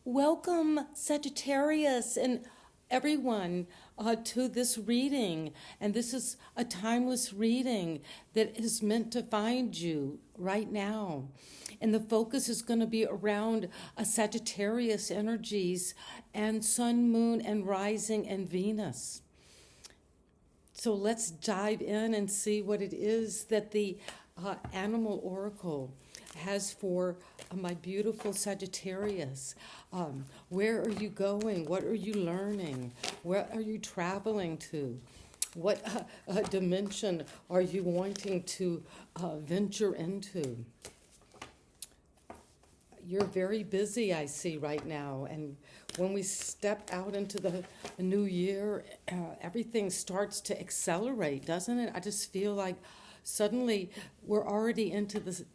Welcome, Sagittarius, and everyone to this reading. And this is a timeless reading that is meant to find you right now. And the focus is going to be around a Sagittarius energies and Sun, Moon, and Rising and Venus. So let's dive in and see what it is that the Animal Oracle has for my beautiful Sagittarius. Where are you going? What are you learning? Where are you traveling to? What dimension are you wanting to venture into? You're very busy, I see right now. And when we step out into the new year, everything starts to accelerate, doesn't it? I just feel like suddenly we're already into the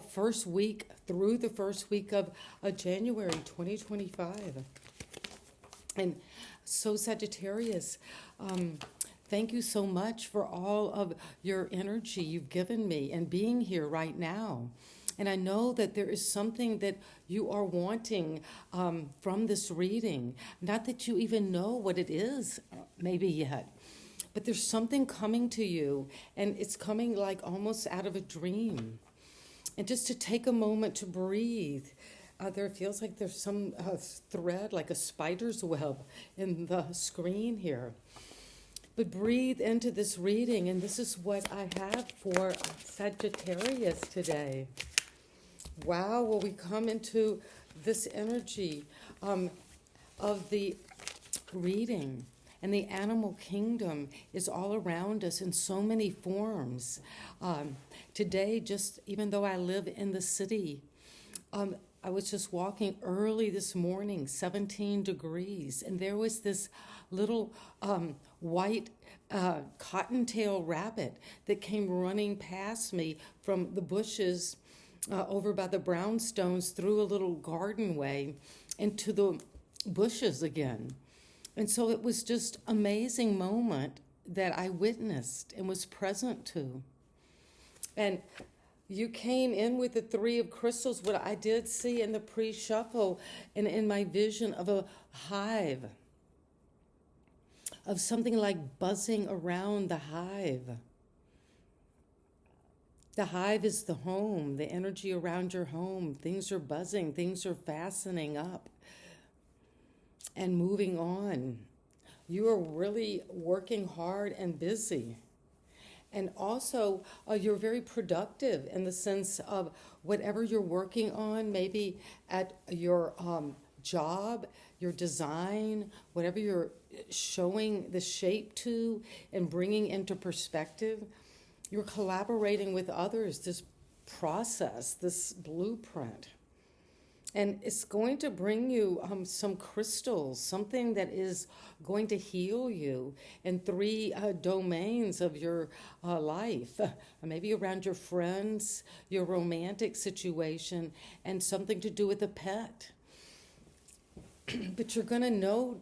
first week, through the first week of January 2025. And so, Sagittarius, thank you so much for all of your energy you've given me and being here right now. And I know that there is something that you are wanting from this reading. Not that you even know what it is, maybe yet. But there's something coming to you, and it's coming like almost out of a dream. And just to take a moment to breathe. There feels like there's some thread, like a spider's web in the screen here. But breathe into this reading, and this is what I have for Sagittarius today. Wow, will we come into this energy of the reading? And the animal kingdom is all around us in so many forms. Today, just even though I live in the city, I was just walking early this morning, 17 degrees, and there was this little white cottontail rabbit that came running past me from the bushes over by the brownstones through a little garden way into the bushes again. And so it was just an amazing moment that I witnessed and was present to. And you came in with the Three of Crystals, what I did see in the pre-shuffle and in my vision of a hive, of something like buzzing around the hive. The hive is the home, the energy around your home. Things are buzzing, things are fastening up and moving on. You are really working hard and busy. And also, you're very productive in the sense of whatever you're working on, maybe at your job, your design, whatever you're showing the shape to and bringing into perspective. You're collaborating with others, this process, this blueprint. And it's going to bring you some crystals, something that is going to heal you in three domains of your life. Maybe around your friends, your romantic situation, and something to do with a pet. But you're going to know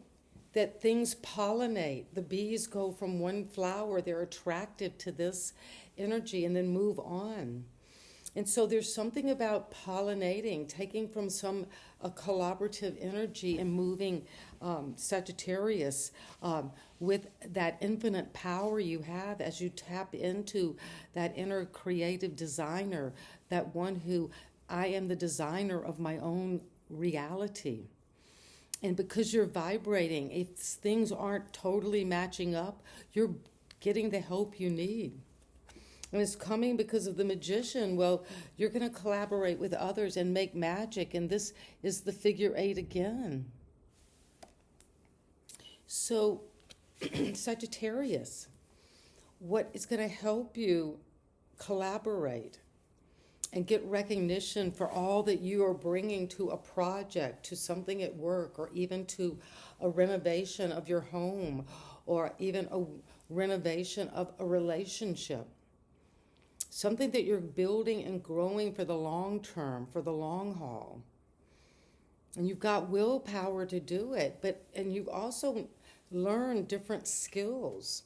that things pollinate. The bees go from one flower, they're attractive to this energy, and then move on. And so there's something about pollinating, taking from some collaborative energy and moving Sagittarius with that infinite power you have as you tap into that inner creative designer, that one who, I am the designer of my own reality. And because you're vibrating, if things aren't totally matching up, you're getting the help you need. And it's coming because of the magician. Well, you're going to collaborate with others and make magic. And this is the figure 8 again. So, Sagittarius, what is going to help you collaborate and get recognition for all that you are bringing to a project, to something at work, or even to a renovation of your home, or even a renovation of a relationship. Something that you're building and growing for the long term, for the long haul. And you've got willpower to do it, and you've also learned different skills.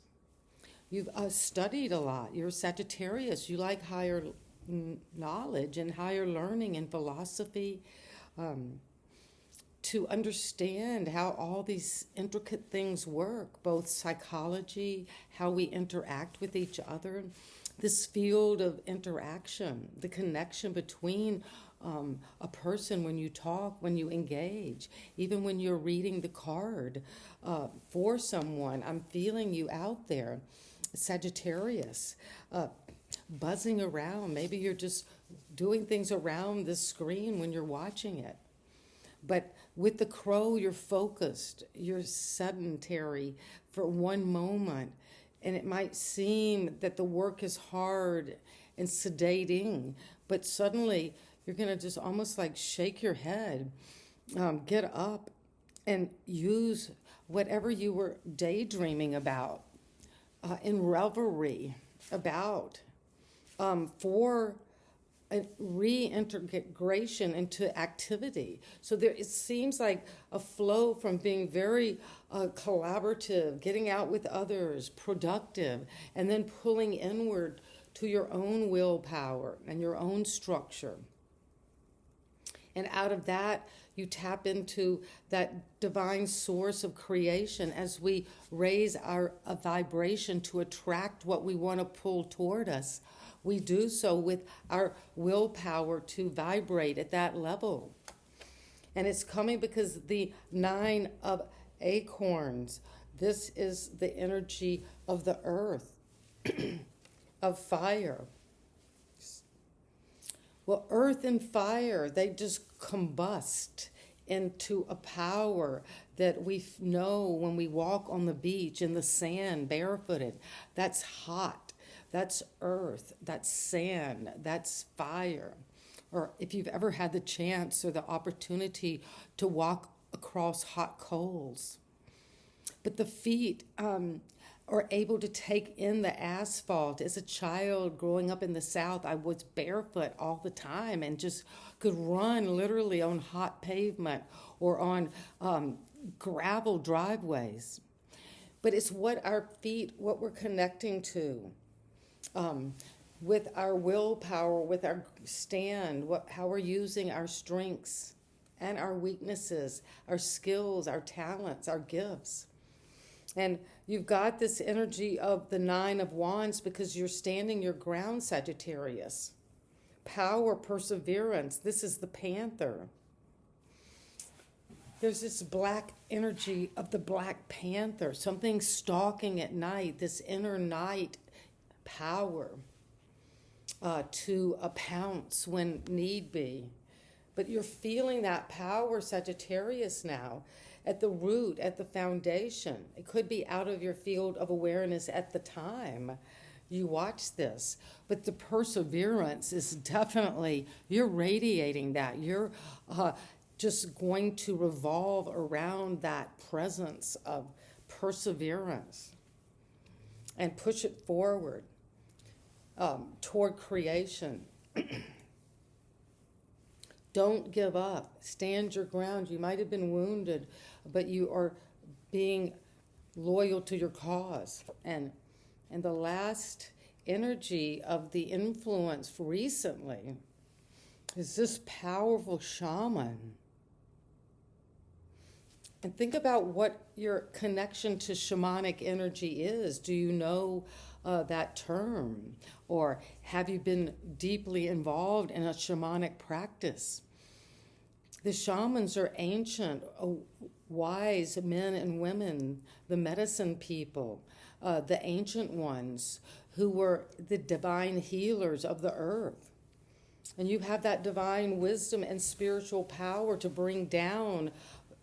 You've studied a lot. You're Sagittarius. You like higher knowledge and higher learning and philosophy, to understand how all these intricate things work, both psychology, how we interact with each other, this field of interaction, the connection between a person when you talk, when you engage, even when you're reading the card for someone. I'm feeling you out there, Sagittarius, buzzing around. Maybe you're just doing things around the screen when you're watching it. But with the crow, you're focused, you're sedentary for one moment. And it might seem that the work is hard and sedating, but suddenly you're going to just almost like shake your head, get up, and use whatever you were daydreaming about, in revelry about, for a reintegration into activity. So it seems like a flow from being very collaborative, getting out with others, productive, and then pulling inward to your own willpower and your own structure. And out of that, you tap into that divine source of creation as we raise a vibration to attract what we want to pull toward us. We do so with our willpower to vibrate at that level. And it's coming because the 9 of acorns, this is the energy of the earth, of fire. Well, earth and fire, they just combust into a power that we know when we walk on the beach in the sand barefooted. That's hot. That's earth, that's sand, that's fire. Or if you've ever had the chance or the opportunity to walk across hot coals. But the feet are able to take in the asphalt. As a child growing up in the South, I was barefoot all the time and just could run literally on hot pavement or on gravel driveways. But it's what our feet, what we're connecting to. With our willpower, with our stand, how we're using our strengths and our weaknesses, our skills, our talents, our gifts. And you've got this energy of the 9 of Wands because you're standing your ground, Sagittarius. Power, perseverance. This is the Panther. There's this black energy of the Black Panther, something stalking at night, this inner night power to pounce when need be. But you're feeling that power, Sagittarius, now at the root, at the foundation. It could be out of your field of awareness at the time you watch this, but the perseverance is definitely, you're radiating that. You're just going to revolve around that presence of perseverance and push it forward. Toward creation. Don't give up. Stand your ground. You might have been wounded, but you are being loyal to your cause. And the last energy of the influence recently is this powerful shaman. And think about what your connection to shamanic energy is. Do you know that term? Or have you been deeply involved in a shamanic practice? The shamans are ancient, wise men and women, the medicine people, the ancient ones who were the divine healers of the earth. And you have that divine wisdom and spiritual power to bring down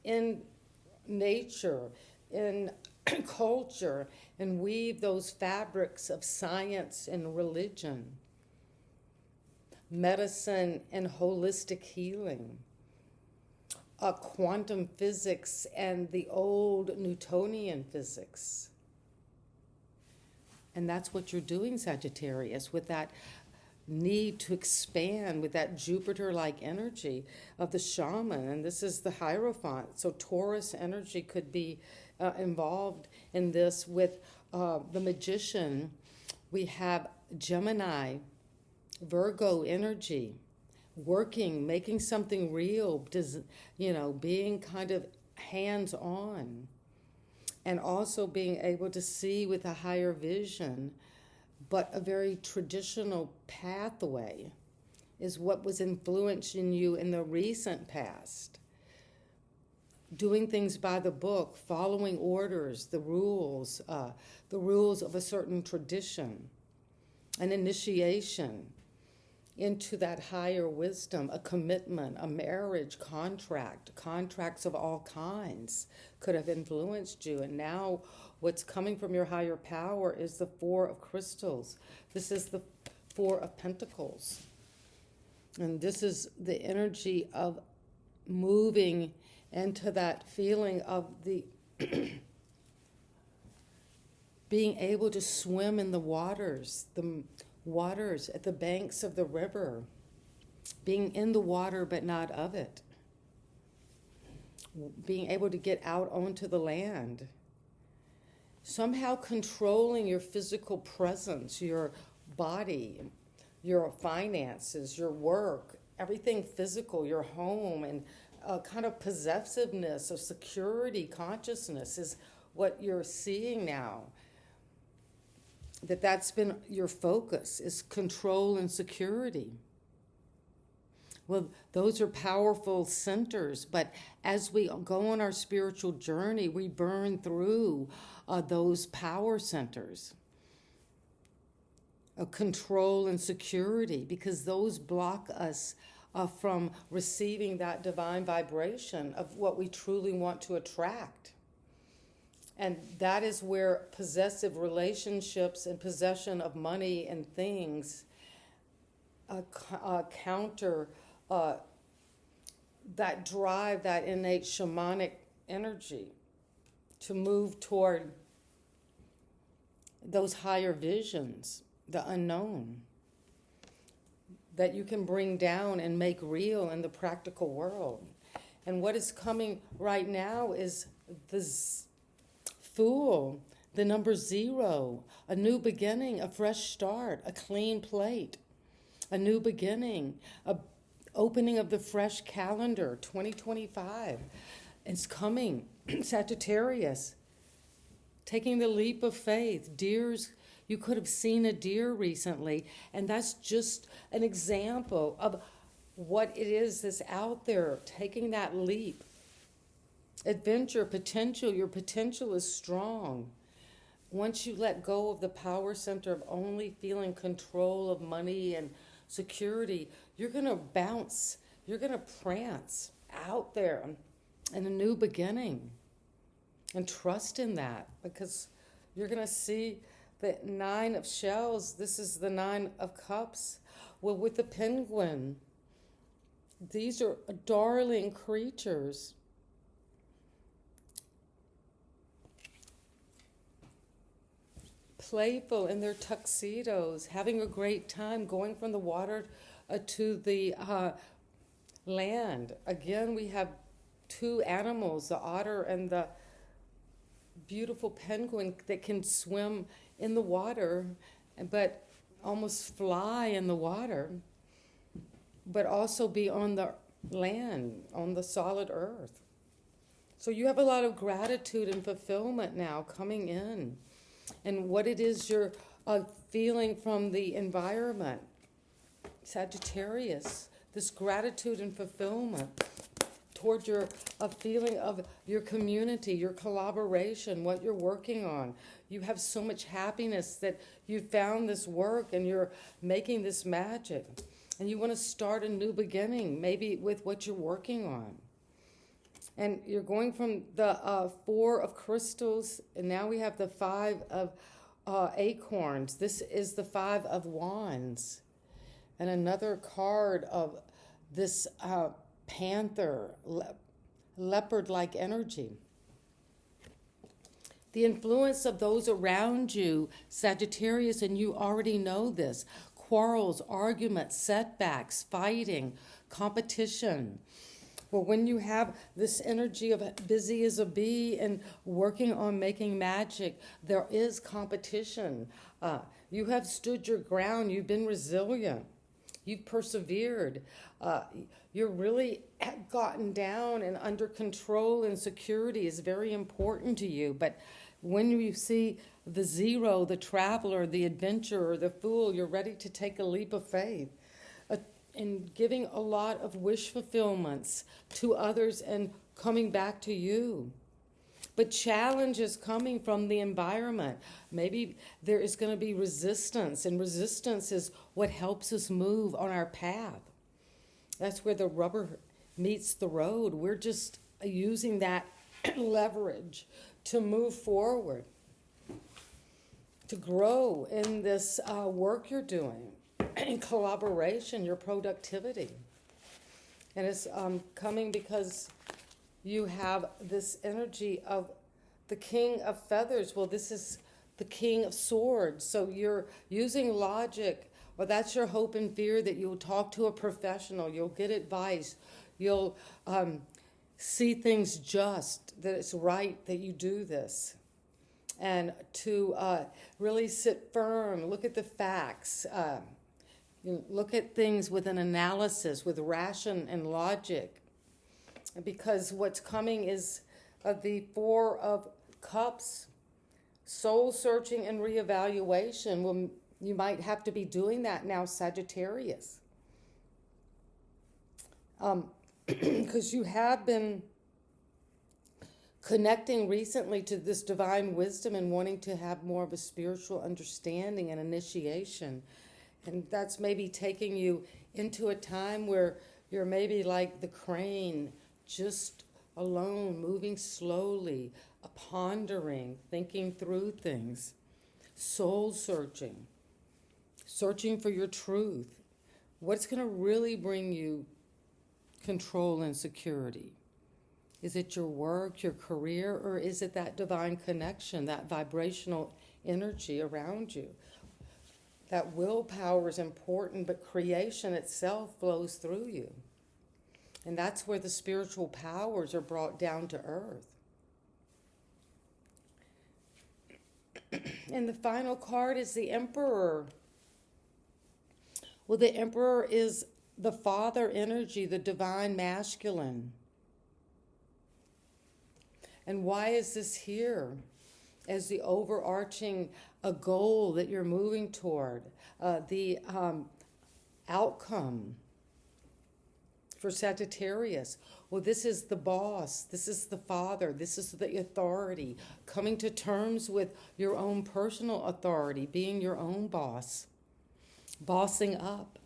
in nature, in culture, and weave those fabrics of science and religion, medicine and holistic healing, quantum physics and the old Newtonian physics. And that's what you're doing, Sagittarius, with that need to expand, with that Jupiter-like energy of the shaman. And this is the Hierophant. So Taurus energy could be involved in this with the magician. We have Gemini, Virgo energy, working, making something real, being kind of hands-on, and also being able to see with a higher vision. But a very traditional pathway is what was influencing you in the recent past. Doing things by the book, following orders, the rules of a certain tradition, an initiation into that higher wisdom, a commitment, a marriage contracts of all kinds could have influenced you. And now what's coming from your higher power is the Four of Crystals. This is the Four of Pentacles. And this is the energy of moving into that feeling of the being able to swim in the waters at the banks of the river, being in the water but not of it, being able to get out onto the land, somehow controlling your physical presence, your body, your finances, your work, everything physical, your home, and a kind of possessiveness of security consciousness is what you're seeing now. That's been your focus, is control and security. Well, those are powerful centers, but as we go on our spiritual journey, we burn through those power centers of control and security, because those block us from receiving that divine vibration of what we truly want to attract. And that is where possessive relationships and possession of money and things counter that drive, that innate shamanic energy to move toward those higher visions, the unknown, that you can bring down and make real in the practical world. And what is coming right now is this Fool, the number 0, a new beginning, a fresh start, a clean plate, a new beginning, a opening of the fresh calendar. 2025 is coming. Sagittarius, taking the leap of faith. Deers, you could have seen a deer recently, and that's just an example of what it is that's out there, taking that leap. Adventure, potential, your potential is strong. Once you let go of the power center of only feeling control of money and security, you're going to bounce, you're going to prance out there in a new beginning. And trust in that, because you're going to see the 9 of shells. This is the 9 of cups. Well, with the penguin, these are darling creatures. Playful in their tuxedos, having a great time, going from the water to the land. Again, we have 2 animals, the otter and the beautiful penguin, that can swim in the water, but almost fly in the water, but also be on the land, on the solid earth. So you have a lot of gratitude and fulfillment now coming in. And what it is you're feeling from the environment. Sagittarius, this gratitude and fulfillment toward your feeling of your community, your collaboration, what you're working on. You have so much happiness that you found this work and you're making this magic. And you want to start a new beginning, maybe with what you're working on. And you're going from the 4 of crystals, and now we have the 5 of acorns. This is the 5 of wands. And another card of this panther, leopard-like energy. The influence of those around you, Sagittarius, and you already know this. Quarrels, arguments, setbacks, fighting, competition. Well, when you have this energy of busy as a bee and working on making magic, there is competition. You have stood your ground. You've been resilient. You've persevered. You're really gotten down and under control, and security is very important to you. But when you see the zero, the traveler, the adventurer, the fool, you're ready to take a leap of faith in giving a lot of wish fulfillments to others and coming back to you. But challenge is coming from the environment. Maybe there is going to be resistance, and resistance is what helps us move on our path. That's where the rubber meets the road. We're just using that leverage to move forward, to grow in this work you're doing, in collaboration, your productivity. And it's coming because you have this energy of the King of Feathers. Well, this is the King of Swords. So you're using logic. Well, that's your hope and fear that you'll talk to a professional. You'll get advice. You'll see things just, that it's right that you do this. And to really sit firm, look at the facts, look at things with an analysis, with ration and logic. Because what's coming is the Four of Cups, soul searching and reevaluation. Well, you might have to be doing that now, Sagittarius. Because you have been connecting recently to this divine wisdom and wanting to have more of a spiritual understanding and initiation. And that's maybe taking you into a time where you're maybe like the crane, just alone, moving slowly, pondering, thinking through things, soul searching, searching for your truth. What's going to really bring you control and security? Is it your work, your career, or is it that divine connection, that vibrational energy around you? That willpower is important, but creation itself flows through you. And that's where the spiritual powers are brought down to earth. And the final card is the Emperor. Well, the Emperor is the father energy, the divine masculine. And why is this here? As the overarching goal that you're moving toward, the outcome for Sagittarius. Well, this is the boss, this is the father, this is the authority, coming to terms with your own personal authority, being your own boss, bossing up,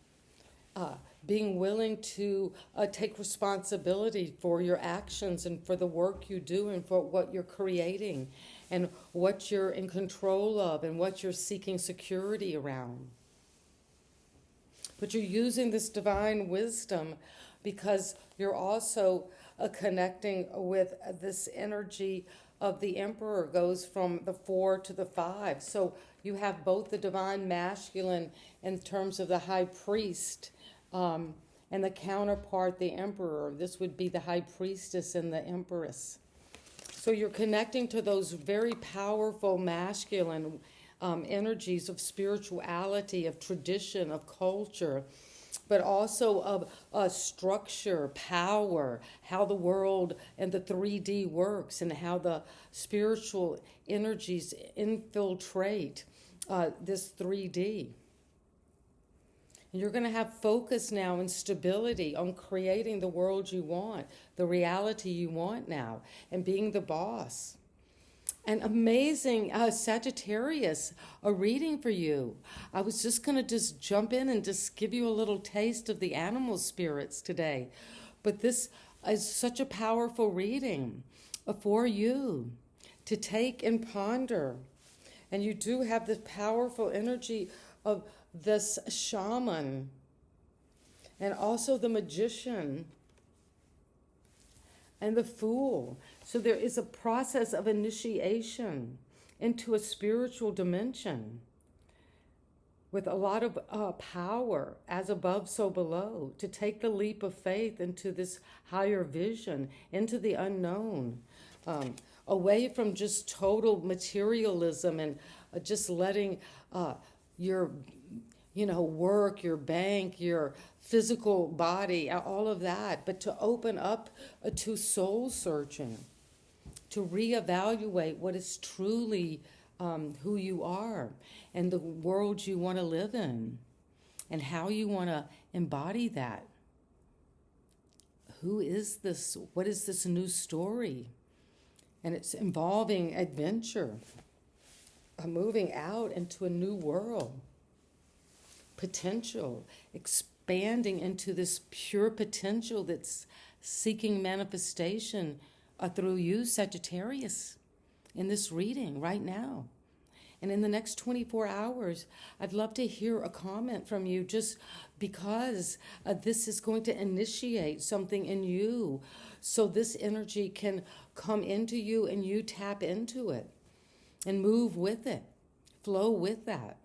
being willing to take responsibility for your actions and for the work you do and for what you're creating and what you're in control of and what you're seeking security around. But you're using this divine wisdom because you're also connecting with this energy of the Emperor, goes from the 4 to the 5. So you have both the divine masculine in terms of the high priest and the counterpart, the Emperor. This would be the high priestess and the empress. So you're connecting to those very powerful masculine energies of spirituality, of tradition, of culture, but also of structure, power, how the world and the 3D works, and how the spiritual energies infiltrate this 3D. And you're going to have focus now and stability on creating the world you want, the reality you want now, and being the boss. An amazing Sagittarius, a reading for you. I was just going to just jump in and just give you a little taste of the animal spirits today. But this is such a powerful reading for you to take and ponder. And you do have this powerful energy of this shaman and also the magician and the fool. So there is a process of initiation into a spiritual dimension with a lot of power, as above, so below, to take the leap of faith into this higher vision, into the unknown, away from just total materialism and just letting your work, your bank, your physical body, all of that, but to open up to soul searching, to reevaluate what is truly who you are and the world you want to live in and how you want to embody that. Who is this? What is this new story? And it's involving adventure, moving out into a new world, potential, expanding into this pure potential that's seeking manifestation through you, Sagittarius, in this reading right now. And in the next 24 hours, I'd love to hear a comment from you, just because this is going to initiate something in you. So this energy can come into you and you tap into it and move with it, flow with that.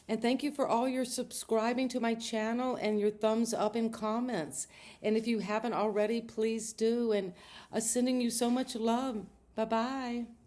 And thank you for all your subscribing to my channel and your thumbs up and comments. And if you haven't already, please do. And sending you so much love. Bye-bye.